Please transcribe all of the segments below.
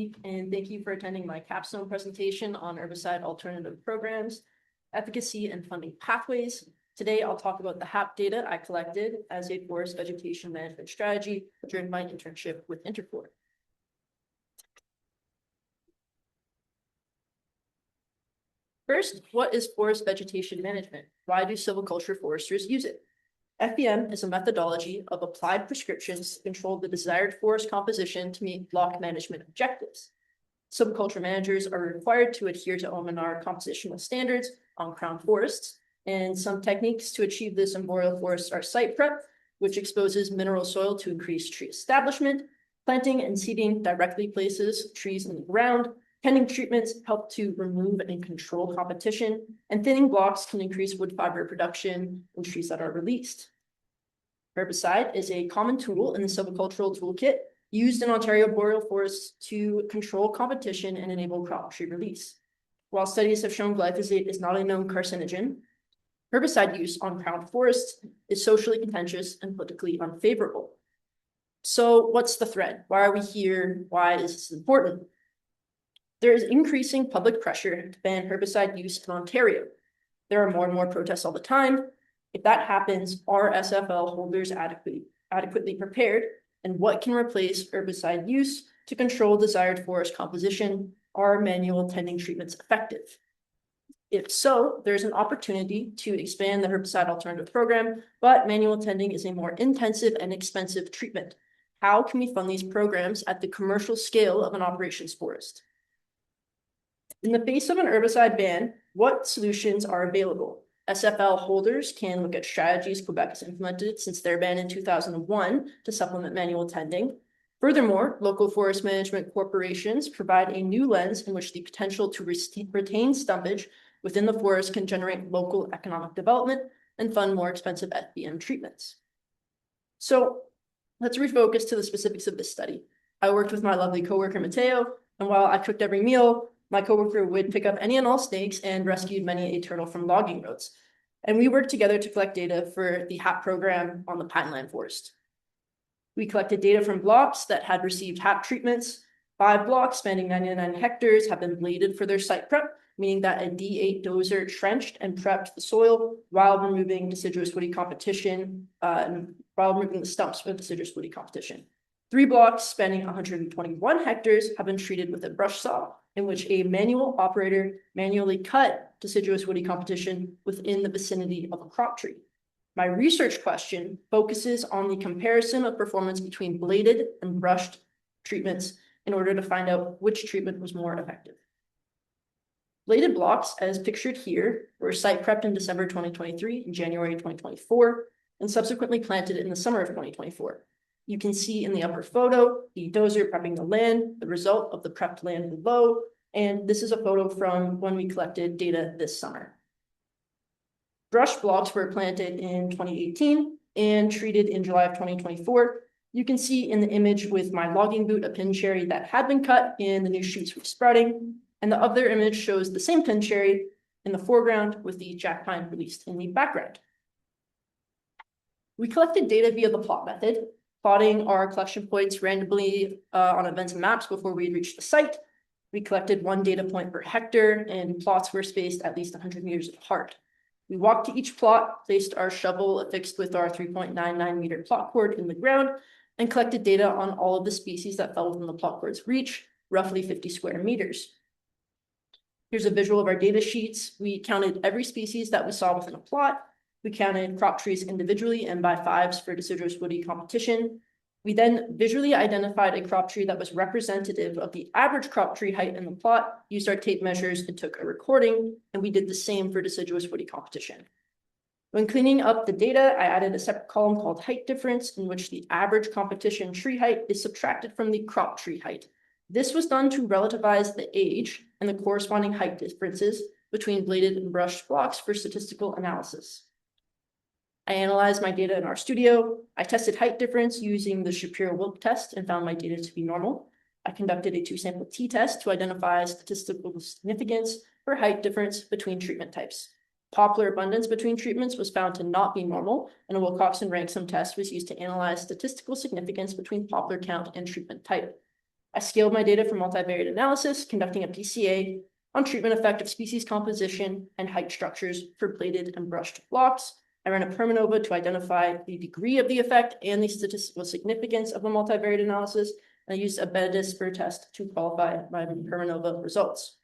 And thank you for attending my capstone presentation on herbicide alternative programs, efficacy and funding pathways. Today, I'll talk about the HAP data I collected as a forest vegetation management strategy during my internship with Interfor. First, what is forest vegetation management? Why do silviculture foresters use it? FVM is a methodology of applied prescriptions to control the desired forest composition to meet block management objectives. Silviculture managers are required to adhere to OMNR compositional standards on crown forests, and some techniques to achieve this in boreal forests are site prep, which exposes mineral soil to increase tree establishment. Planting and seeding directly places trees in the ground. Tending treatments help to remove and control competition, and thinning blocks can increase wood fiber production in trees that are released. Herbicide is a common tool in the silvicultural toolkit used in Ontario boreal forests to control competition and enable crop tree release. While studies have shown glyphosate is not a known carcinogen, herbicide use on crown forests is socially contentious and politically unfavorable. So what's the thread? Why are we here? Why is this important? There is increasing public pressure to ban herbicide use in Ontario. There are more and more protests all the time. If that happens, are SFL holders adequately prepared? And what can replace herbicide use to control desired forest composition? Are manual tending treatments effective? If so, there's an opportunity to expand the herbicide alternative program, but manual tending is a more intensive and expensive treatment. How can we fund these programs at the commercial scale of an operations forest? In the face of an herbicide ban, what solutions are available? SFL holders can look at strategies Quebec has implemented since their ban in 2001 to supplement manual tending. Furthermore, local forest management corporations provide a new lens in which the potential to retain stumpage within the forest can generate local economic development and fund more expensive FBM treatments. So let's refocus to the specifics of this study. I worked with my lovely coworker, Mateo, and while I cooked every meal, my coworker would pick up any and all snakes and rescued many a turtle from logging roads. And we worked together to collect data for the HAP program on the Pineland Forest. We collected data from blocks that had received HAP treatments. 5 blocks spanning 99 hectares have been bladed for their site prep, meaning that a D8 dozer trenched and prepped the soil while removing deciduous woody competition, while removing the stumps with deciduous woody competition. 3 blocks spanning 121 hectares have been treated with a brush saw, in which a manual operator manually cut deciduous woody competition within the vicinity of a crop tree. My research question focuses on the comparison of performance between bladed and brushed treatments in order to find out which treatment was more effective. Bladed blocks, as pictured here, were site prepped in December 2023 and January 2024, and subsequently planted in the summer of 2024. You can see in the upper photo, the dozer prepping the land, the result of the prepped land below, and this is a photo from when we collected data this summer. Brush blocks were planted in 2018 and treated in July of 2024. You can see in the image with my logging boot a pin cherry that had been cut and the new shoots were sprouting, and the other image shows the same pin cherry in the foreground with the jack pine released in the background. We collected data via the plot method, plotting our collection points randomly on events and maps before we reached the site. We collected 1 data point per hectare, and plots were spaced at least 100 meters apart. We walked to each plot, placed our shovel affixed with our 3.99 meter plot cord in the ground, and collected data on all of the species that fell within the plot cord's reach, roughly 50 square meters. Here's a visual of our data sheets. We counted every species that we saw within a plot. We counted crop trees individually and by 5s for deciduous woody competition. We then visually identified a crop tree that was representative of the average crop tree height in the plot, used our tape measures and took a recording, and we did the same for deciduous woody competition. When cleaning up the data, I added a separate column called height difference, in which the average competition tree height is subtracted from the crop tree height. This was done to relativize the age and the corresponding height differences between bladed and brushed blocks for statistical analysis. I analyzed my data in our studio. I tested height difference using the Shapiro-Wilk test and found my data to be normal. I conducted a 2-sample t-test to identify statistical significance for height difference between treatment types. Poplar abundance between treatments was found to not be normal, and a Wilcoxon ransom test was used to analyze statistical significance between poplar count and treatment type. I scaled my data for multivariate analysis, conducting a PCA on treatment effect of species composition and height structures for bladed and brushed blocks. I ran a Permanova to identify the degree of the effect and the statistical significance of the multivariate analysis. And I used a beta-disper test to qualify my Permanova results.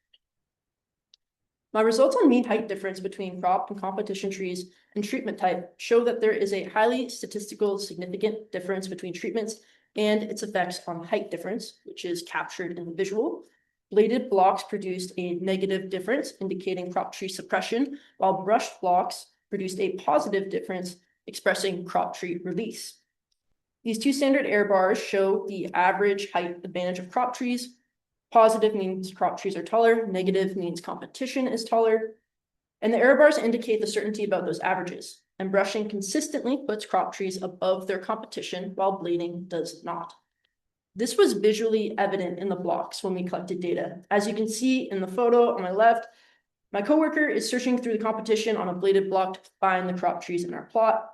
My results on mean height difference between crop and competition trees and treatment type show that there is a highly statistical significant difference between treatments and its effects on height difference, which is captured in the visual. Bladed blocks produced a negative difference, indicating crop tree suppression, while brushed blocks produced a positive difference, expressing crop tree release. These two standard error bars show the average height advantage of crop trees. Positive means crop trees are taller, negative means competition is taller. And the error bars indicate the certainty about those averages. And brushing consistently puts crop trees above their competition, while blading does not. This was visually evident in the blocks when we collected data. As you can see in the photo on my left, my coworker is searching through the competition on a bladed block to find the crop trees in our plot.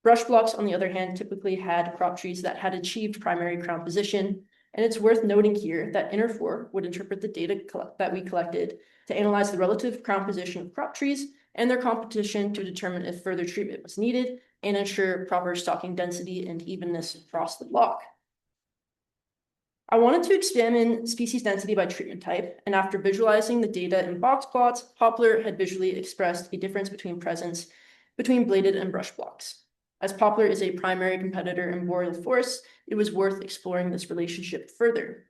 Brush blocks, on the other hand, typically had crop trees that had achieved primary crown position. And it's worth noting here that Interfor would interpret the data that we collected to analyze the relative crown position of crop trees and their competition to determine if further treatment was needed and ensure proper stalking density and evenness across the block. I wanted to examine species density by treatment type, and after visualizing the data in box plots, Poplar had visually expressed a difference between presence between bladed and brush blocks. As poplar is a primary competitor in boreal forests, it was worth exploring this relationship further.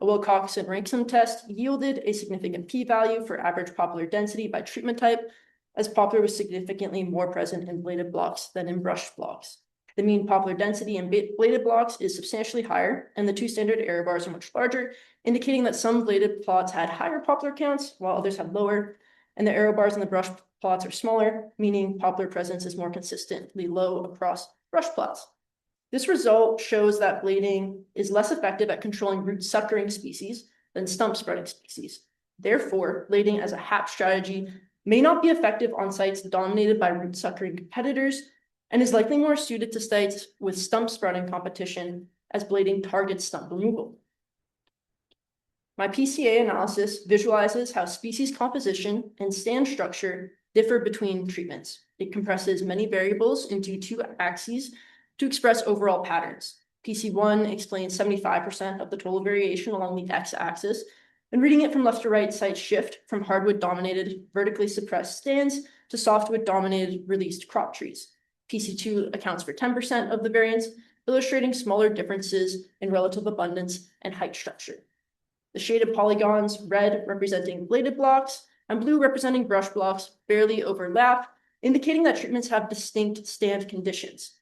A Wilcox and Ransom test yielded a significant p-value for average poplar density by treatment type, as poplar was significantly more present in bladed blocks than in brushed blocks. The mean poplar density in bladed blocks is substantially higher, and the two standard error bars are much larger, indicating that some bladed plots had higher poplar counts, while others had lower, and the error bars in the brush plots are smaller, meaning poplar presence is more consistently low across brush plots. This result shows that blading is less effective at controlling root suckering species than stump spreading species. Therefore, blading as a HAP strategy may not be effective on sites dominated by root suckering competitors, and is likely more suited to sites with stump spreading competition, as blading targets stump removal. My PCA analysis visualizes how species composition and stand structure differ between treatments. It compresses many variables into two axes to express overall patterns. PC1 explains 75% of the total variation along the x-axis, and reading it from left to right, sites shift from hardwood-dominated, vertically suppressed stands to softwood-dominated, released crop trees. PC2 accounts for 10% of the variance, illustrating smaller differences in relative abundance and height structure. The shaded polygons, red representing bladed blocks and blue representing brush blocks, barely overlap, indicating that treatments have distinct stand conditions.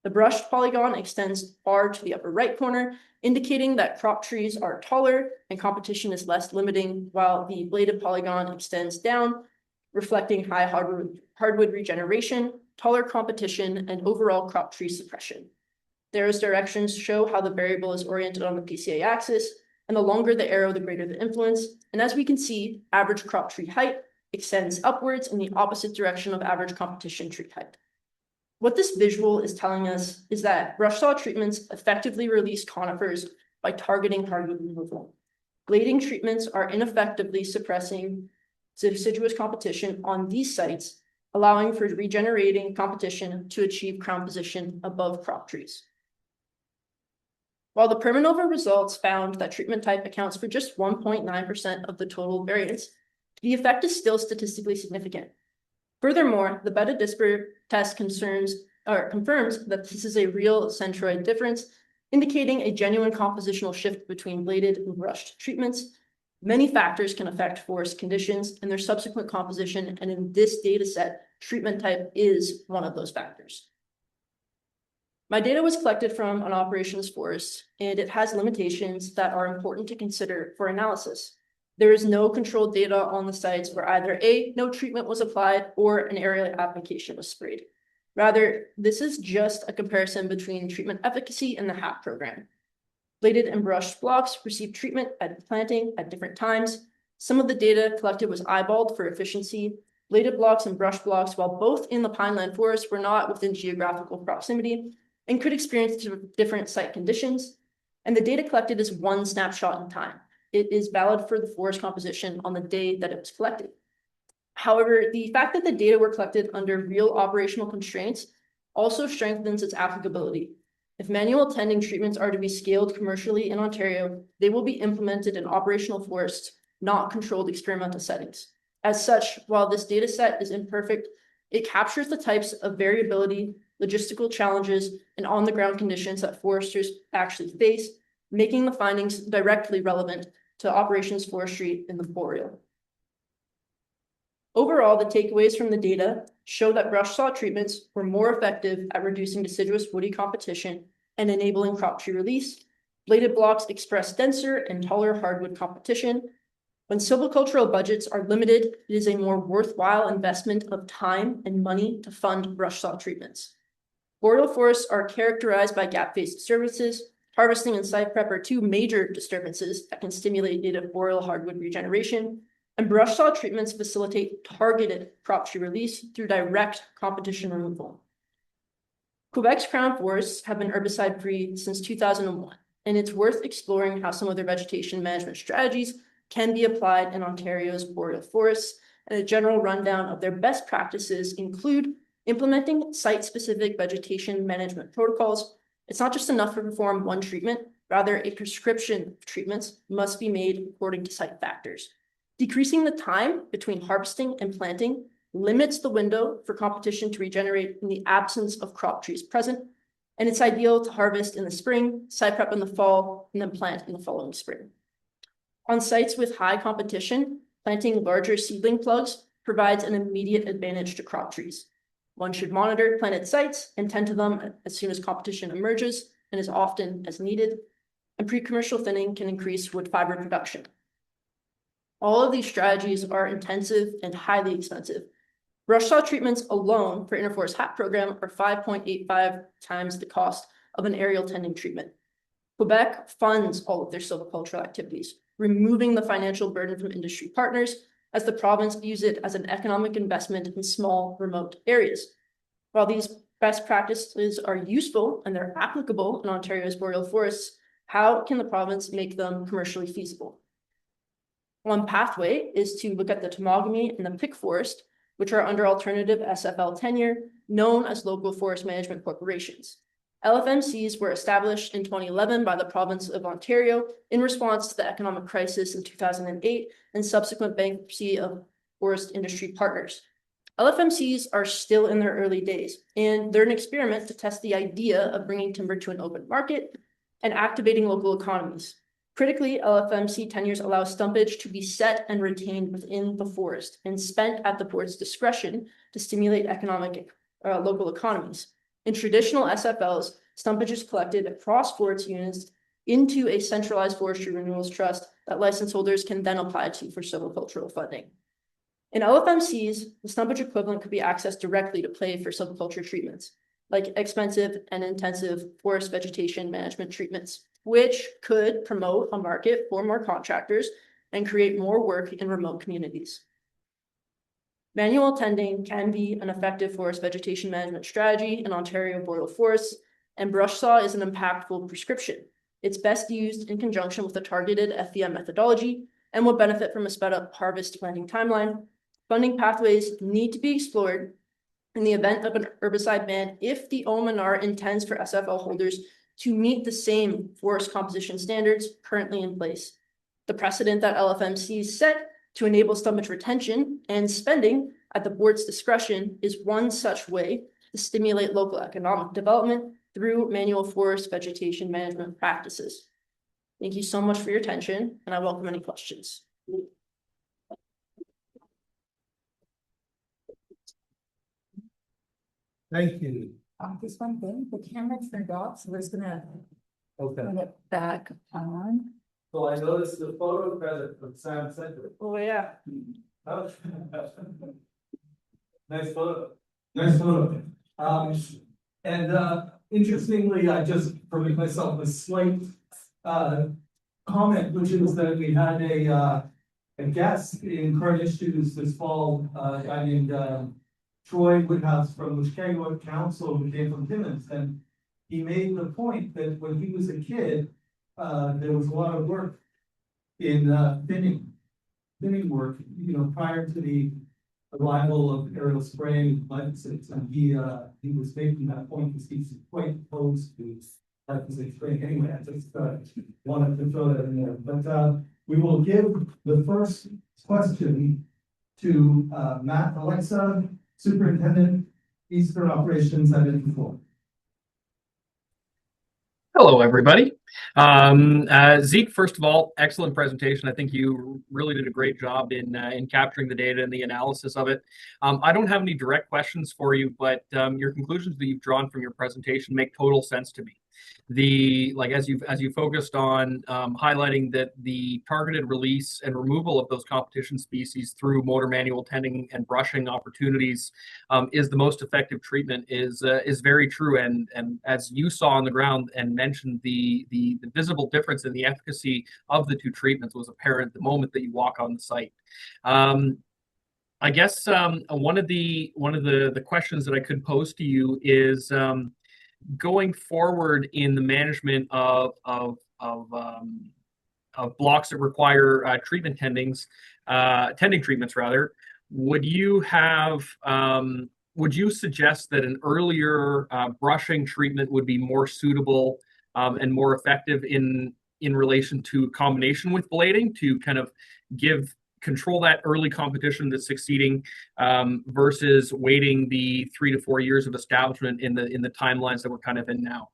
The brushed polygon extends far to the upper right corner, indicating that crop trees are taller and competition is less limiting, while the bladed polygon extends down, reflecting high hardwood regeneration, taller competition, and overall crop tree suppression. The arrow's directions show how the variable is oriented on the PCA axis, and the longer the arrow, the greater the influence. And as we can see, average crop tree height extends upwards in the opposite direction of average competition tree height. What this visual is telling us is that brushsaw treatments effectively release conifers by targeting hardwood removal. Blading treatments are ineffectively suppressing deciduous competition on these sites, allowing for regenerating competition to achieve crown position above crop trees. While the Permanova results found that treatment type accounts for just 1.9% of the total variance, the effect is still statistically significant. Furthermore, the beta-disper test confirms that this is a real centroid difference, indicating a genuine compositional shift between bladed and brushed treatments. Many factors can affect forest conditions and their subsequent composition, and in this data set, treatment type is one of those factors. My data was collected from an operations forest, and it has limitations that are important to consider for analysis. There is no controlled data on the sites where either A, no treatment was applied, or an area application was sprayed. Rather, this is just a comparison between treatment efficacy and the HAP program. Bladed and brushed blocks received treatment at planting at different times. Some of the data collected was eyeballed for efficiency. Bladed blocks and brush blocks, while both in the pineland forest, were not within geographical proximity and could experience different site conditions. And the data collected is one snapshot in time. It is valid for the forest composition on the day that it was collected. However, the fact that the data were collected under real operational constraints also strengthens its applicability. If manual tending treatments are to be scaled commercially in Ontario, they will be implemented in operational forests, not controlled experimental settings. As such, while this data set is imperfect, it captures the types of variability, logistical challenges, and on-the-ground conditions that foresters actually face, making the findings directly relevant to operations forestry in the boreal. Overall, the takeaways from the data show that brushsaw treatments were more effective at reducing deciduous woody competition and enabling crop tree release. Bladed blocks express denser and taller hardwood competition. When silvicultural budgets are limited, it is a more worthwhile investment of time and money to fund brushsaw treatments. Boreal forests are characterized by gap-based disturbances. Harvesting and site prep are two major disturbances that can stimulate native boreal hardwood regeneration. And brushsaw treatments facilitate targeted crop tree release through direct competition removal. Quebec's crown forests have been herbicide-free since 2001, and it's worth exploring how some of their vegetation management strategies can be applied in Ontario's boreal forests. And a general rundown of their best practices include implementing site-specific vegetation management protocols. It's not just enough to perform one treatment, rather a prescription of treatments must be made according to site factors. Decreasing the time between harvesting and planting limits the window for competition to regenerate in the absence of crop trees present, and it's ideal to harvest in the spring, site prep in the fall, and then plant in the following spring. On sites with high competition, planting larger seedling plugs provides an immediate advantage to crop trees. One should monitor planted sites and tend to them as soon as competition emerges and as often as needed, and pre-commercial thinning can increase wood fiber production. All of these strategies are intensive and highly expensive. Brushsaw treatments alone for Interfor's HAP program are 5.85 times the cost of an aerial tending treatment. Quebec funds all of their silvicultural activities, removing the financial burden from industry partners as the province views it as an economic investment in small, remote areas. While these best practices are useful and they're applicable in Ontario's boreal forests, how can the province make them commercially feasible? One pathway is to look at the Temagami and the Pick Forest, which are under alternative SFL tenure, known as local forest management corporations. LFMCs were established in 2011 by the province of Ontario in response to the economic crisis in 2008 and subsequent bankruptcy of forest industry partners. LFMCs are still in their early days, and they're an experiment to test the idea of bringing timber to an open market and activating local economies. Critically, LFMC tenures allow stumpage to be set and retained within the forest and spent at the board's discretion to stimulate economic local economies. In traditional SFLs, stumpage is collected across forest units into a centralized forestry renewals trust that license holders can then apply to for silvicultural funding. In LFMCs, the stumpage equivalent could be accessed directly to pay for silviculture treatments, like expensive and intensive forest vegetation management treatments, which could promote a market for more contractors and create more work in remote communities. Manual tending can be an effective forest vegetation management strategy in Ontario boreal forests, and brushsaw is an impactful prescription. It's best used in conjunction with a targeted FVM methodology and will benefit from a sped up harvest planting timeline. Funding pathways need to be explored in the event of an herbicide ban if the OMNR intends for SFL holders to meet the same forest composition standards currently in place. The precedent that LFMCs set to enable stumpage retention and spending at the board's discretion is one such way to stimulate local economic development through manual forest vegetation management practices. Thank you so much for your attention, and I welcome any questions. Thank you. Just one thing, the camera turned off, so we're just gonna Okay. turn it back on. So I noticed the photo credit from Sam Center. Oh, yeah. Oh. Nice photo. Nice photo. Interestingly, I just permit myself a slight comment, which is that we had a guest in current issues this fall, a guy named Troy Woodhouse from the Chicago Council, who came from Timmins, and he made the point that when he was a kid, there was a lot of work in, thinning work, prior to the arrival of aerial spraying glyphosate, and he was making that point because he's quite opposed to glyphosate spraying anyway. I just wanted to throw that in there, but we will give the first question to Aleksa, Superintendent, Eastern Operations at Interfor. Hello, everybody. Zeke, first of all, excellent presentation. I think you really did a great job in capturing the data and the analysis of it. I don't have any direct questions for you, but your conclusions that you've drawn from your presentation make total sense to me. As you focused on highlighting that the targeted release and removal of those competition species through motor manual tending and brushing opportunities is the most effective treatment is very true. And as you saw on the ground and mentioned, the visible difference in the efficacy of the two treatments was apparent the moment that you walk on the site. I guess one of the questions that I could pose to you is going forward in the management of blocks that require tending treatments rather, would you suggest that an earlier brushing treatment would be more suitable and more effective in relation to combination with blading to kind of control that early competition that's succeeding versus waiting the 3 to 4 years of establishment in the timelines that we're kind of in now?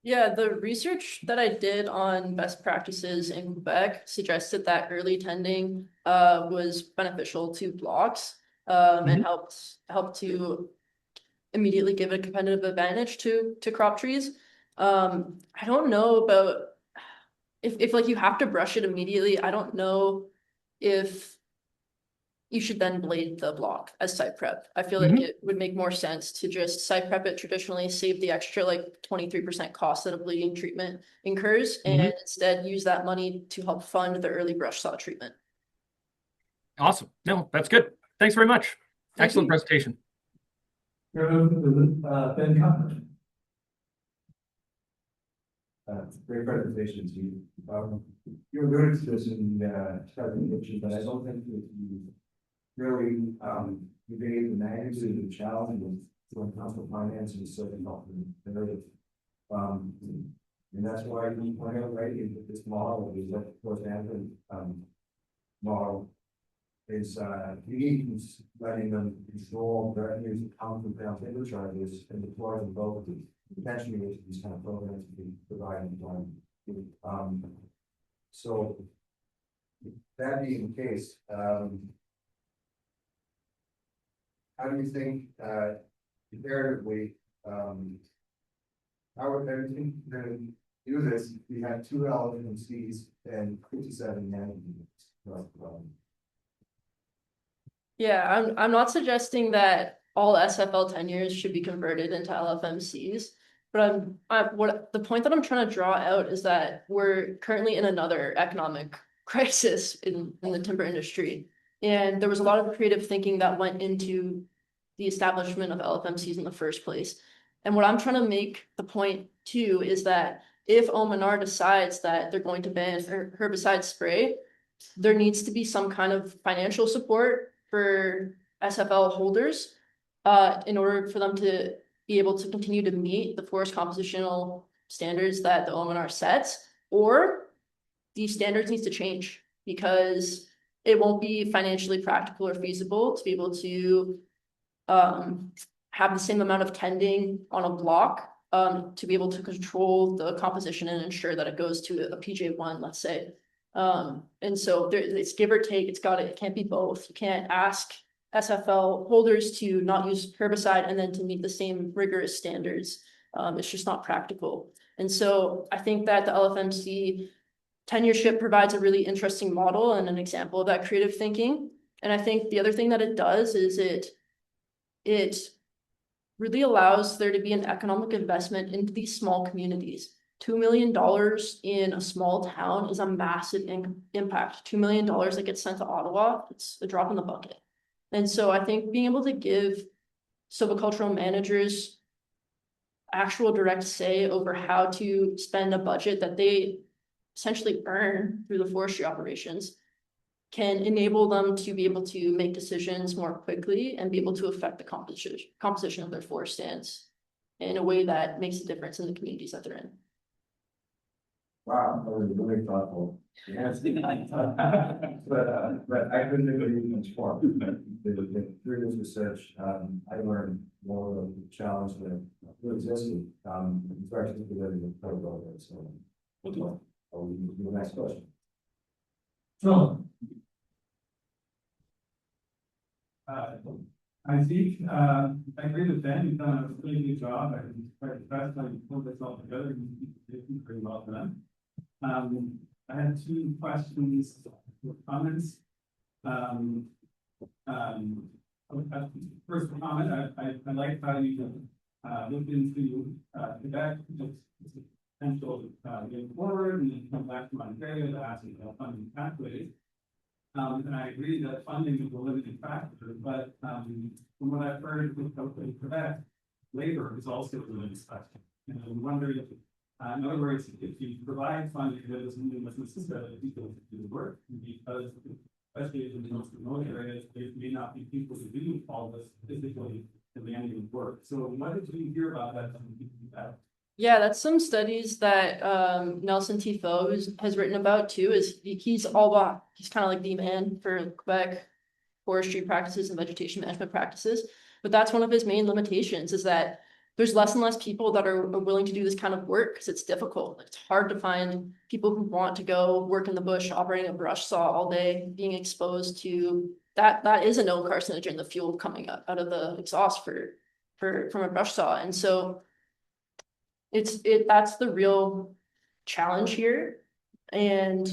Yeah, the research that I did on best practices in Quebec suggested that early tending was beneficial to blocks and helped to immediately give a competitive advantage to crop trees. I don't know about if like you have to brush it immediately. I don't know if you should then blade the block as site prep. I feel like it would make more sense to just site prep it traditionally, save the extra like 23% cost that a bleeding treatment incurs, and instead use that money to help fund the early brush saw treatment. Awesome. No, that's good. Thanks very much. Excellent presentation. Ben Kuttner. Great presentation, Steve. You alluded to this in the presentation, but I don't think that you really conveyed the magnitude of the challenge with council finance and certain narrative. And that's why we point out, right, in this model is that, for example, model is unique, letting them control their revenues and count them down labor charges and deploy them both potentially these kind of programs to be provided employment. So that being the case, how do you think comparatively how would everything do this? We have 2 LFMCs and 57 management. Yeah, I'm not suggesting that all SFL tenures should be converted into LFMCs, but the point that I'm trying to draw out is that we're currently in another economic crisis in the timber industry, and there was a lot of creative thinking that went into the establishment of LFMCs in the first place. And what I'm trying to make the point too is that if OMNR decides that they're going to ban herbicide spray, there needs to be some kind of financial support for SFL holders in order for them to be able to continue to meet the forest compositional standards that the OMNR sets, or these standards needs to change because it won't be financially practical or feasible to be able to have the same amount of tending on a block to be able to control the composition and ensure that it goes to a PJ1, let's say. And so it's give or take. It can't be both. You can't ask SFL holders to not use herbicide and then to meet the same rigorous standards. It's just not practical. And so I think that the LFMC tenureship provides a really interesting model and an example of that creative thinking. And I think the other thing that it does is it really allows there to be an economic investment into these small communities. $2 million in a small town is a massive impact. $2 million that gets sent to Ottawa, it's a drop in the bucket. And so I think being able to give silvicultural managers actual direct say over how to spend a budget that they essentially earn through the forestry operations can enable them to be able to make decisions more quickly and be able to affect the composition of their forest stands in a way that makes a difference in the communities that they're in. Wow, that was really thoughtful. Yes. But I couldn't agree much more. Through this research, I learned more of the challenge that existed, especially with the protocol. So, I'll leave you to the next question. So. I think, I agree with Ben, you've done a really good job. I'm quite impressed how you pulled this all together. You did pretty well done. I had two questions or comments. First comment, I like how you looked into Quebec, it's a potential going forward, and then come back to Ontario to ask about funding pathways. And I agree that funding is a limiting factor, but from what I've heard with Quebec, labor is also a limiting factor. And I'm wondering if, in other words, if you provide funding, that doesn't mean necessarily people to do the work, because especially in the most remote areas, there may not be people to do all this physically demanding work. So what did you hear about that? Yeah, that's some studies that Nelson Tifo has written about too. Is he's kind of like the man for Quebec forestry practices and vegetation management practices. But that's one of his main limitations, is that there's less and less people that are willing to do this kind of work because it's difficult. It's hard to find people who want to go work in the bush, operating a brush saw all day, being exposed to that. That is a known carcinogen, the fuel coming up out of the exhaust from a brush saw. And so that's the real challenge here. And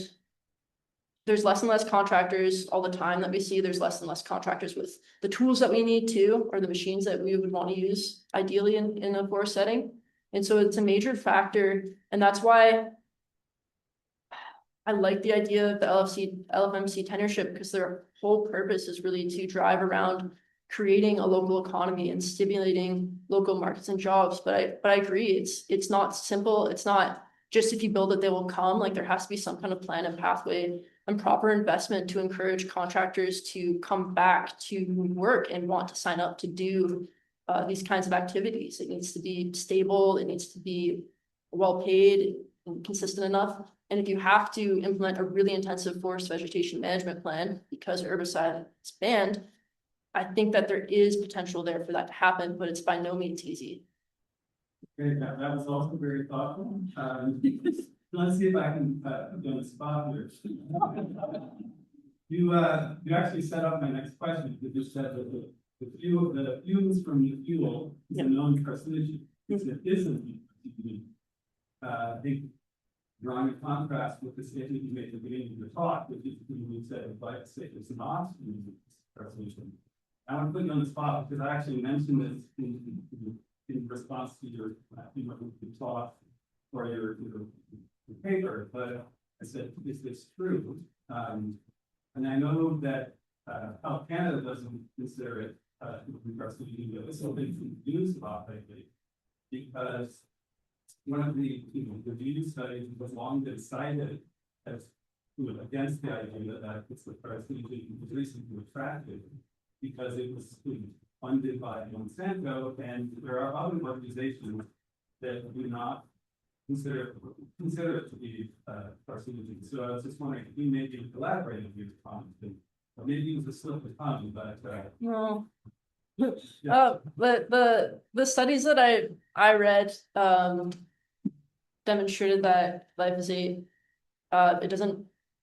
there's less and less contractors all the time that we see. There's less and less contractors with the tools that we need to, or the machines that we would want to use ideally in a forest setting. And so it's a major factor. And that's why I like the idea of the LFMC tenureship, because their whole purpose is really to drive around creating a local economy and stimulating local markets and jobs. But I agree, it's not simple. It's not just if you build it, they will come. Like, there has to be some kind of plan and pathway and proper investment to encourage contractors to come back to work and want to sign up to do these kinds of activities. It needs to be stable. It needs to be well paid and consistent enough. And if you have to implement a really intensive forest vegetation management plan because herbicide is banned, I think that there is potential there for that to happen, but it's by no means easy. Okay, that was also very thoughtful. Let's see if I can put you on the spot here. You actually set up my next question. You just said that the fumes from the fuel is a known carcinogen. It isn't. I think drawing a contrast with the statement you made at the beginning of your talk, which is you said glyphosate is not a carcinogen. I want to put you on the spot because I actually mentioned this in response to your talk or your paper, but I said, is this true? And I know that Health Canada doesn't consider it carcinogen, but this has been used about lately because one of the review studies was long been cited as against the idea that it's the carcinogen was recently retracted because it was funded by Monsanto, and there are other organizations that do not consider it to be carcinogen. So I was just wondering if you maybe elaborate on your comment, or maybe it was a slip of tongue, but No. The studies that I read demonstrated that glyphosate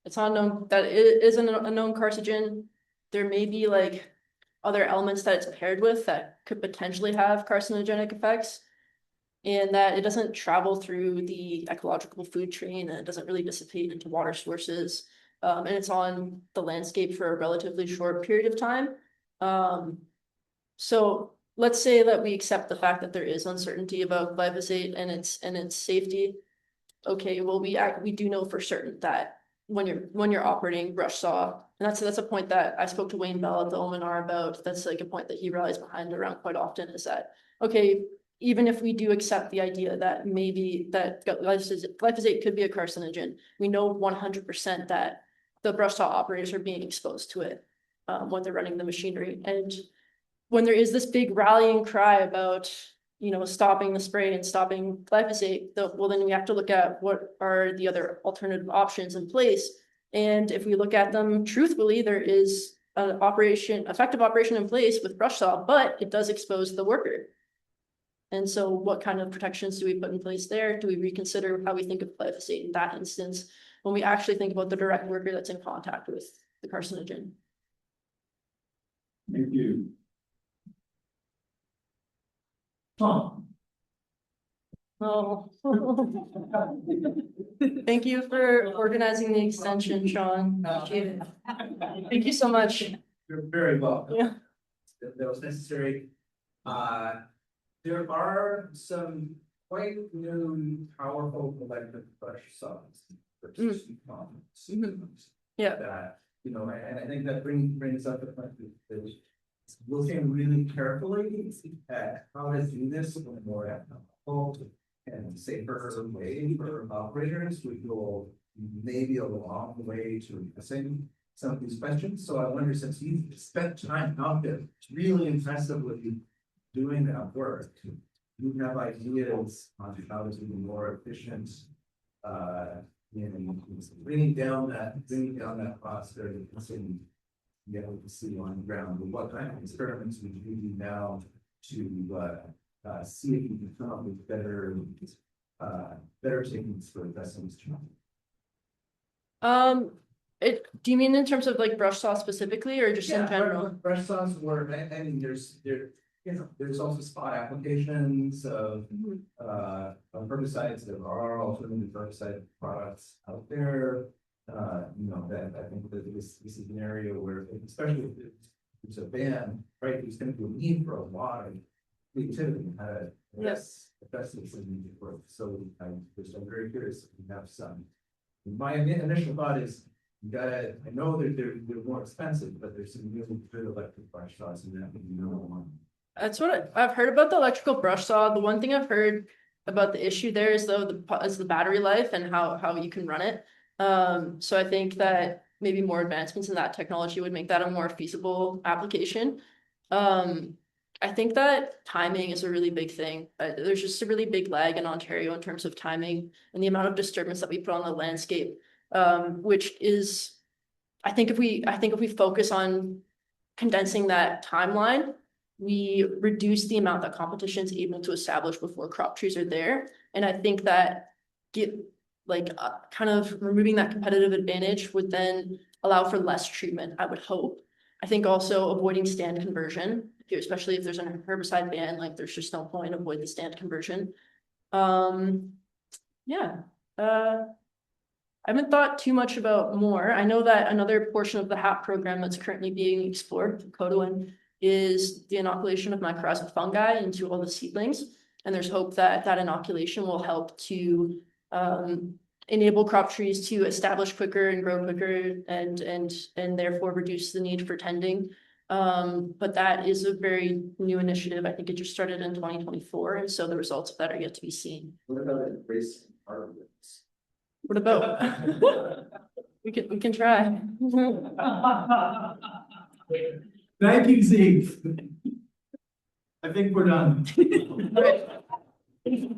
it's not known that it isn't a known carcinogen. There may be like other elements that it's paired with that could potentially have carcinogenic effects, and that it doesn't travel through the ecological food chain, and it doesn't really dissipate into water sources, and it's on the landscape for a relatively short period of time. So let's say that we accept the fact that there is uncertainty about glyphosate and its safety. Okay, well, we do know for certain that when you're operating brush saw, and that's a point that I spoke to Wayne Bell at the OMNR about. That's like a point that he rallies behind around quite often, is that, okay, even if we do accept the idea that maybe that glyphosate could be a carcinogen, we know 100% that the Brushsaw operators are being exposed to it when they're running the machinery. And when there is this big rallying cry about, you know, stopping the spray and stopping glyphosate, well, then we have to look at what are the other alternative options in place. And if we look at them truthfully, there is an effective operation in place with Brushsaw, but it does expose the worker. And so what kind of protections do we put in place there? Do we reconsider how we think of glyphosate in that instance when we actually think about the direct worker that's in contact with the carcinogen? Thank you. Tom. Oh. Thank you for organizing the extension, Sean. Appreciate it. Thank you so much. You're very welcome. Yeah. That was necessary. There are some quite new powerful electric brush saws. Yeah. That, you know, and I think that brings up the point that looking really carefully at how to do this in a more economical and safer way for operators, we go maybe a long way to addressing some of these questions. So I wonder, since you've spent time out there really impressively doing that work, you have ideas on how to be more efficient in bringing down that cost or be able to see on the ground. What kind of experiments would you do now to see if you can come up with better techniques for addressing this challenge? Do you mean in terms of like Brushsaw specifically, or just in general? Brush saws were, I mean, there's also spot applications of herbicides. There are alternative herbicide products out there. You know, that I think that this is an area where, especially if it's a ban, right, there's going to be a need for a lot of creativity and how to address this in work. So I'm very curious if you have some. My initial thought is, you gotta, I know that they're more expensive, but there's some really good electric brush saws and that would be number one. That's what I've heard about the electrical brush saw. The one thing I've heard about the issue there is though the battery life and how you can run it. So I think that maybe more advancements in that technology would make that a more feasible application. I think that timing is a really big thing. There's just a really big lag in Ontario in terms of timing and the amount of disturbance that we put on the landscape, which is, I think if we focus on condensing that timeline, we reduce the amount that competition is able to establish before crop trees are there. And I think that kind of removing that competitive advantage would then allow for less treatment, I would hope. I think also avoiding stand conversion, especially if there's an herbicide ban, like there's just no point, avoid the stand conversion. Yeah. I haven't thought too much about more. I know that another portion of the HAP program that's currently being explored, Codoin, is the inoculation of mycorrhizal fungi into all the seedlings. And there's hope that that inoculation will help to enable crop trees to establish quicker and grow quicker and therefore reduce the need for tending. But that is a very new initiative. I think it just started in 2024. And so the results of that are yet to be seen. What about embracing arborists? What about? we can try. Thank you, Zeke. I think we're done. All right.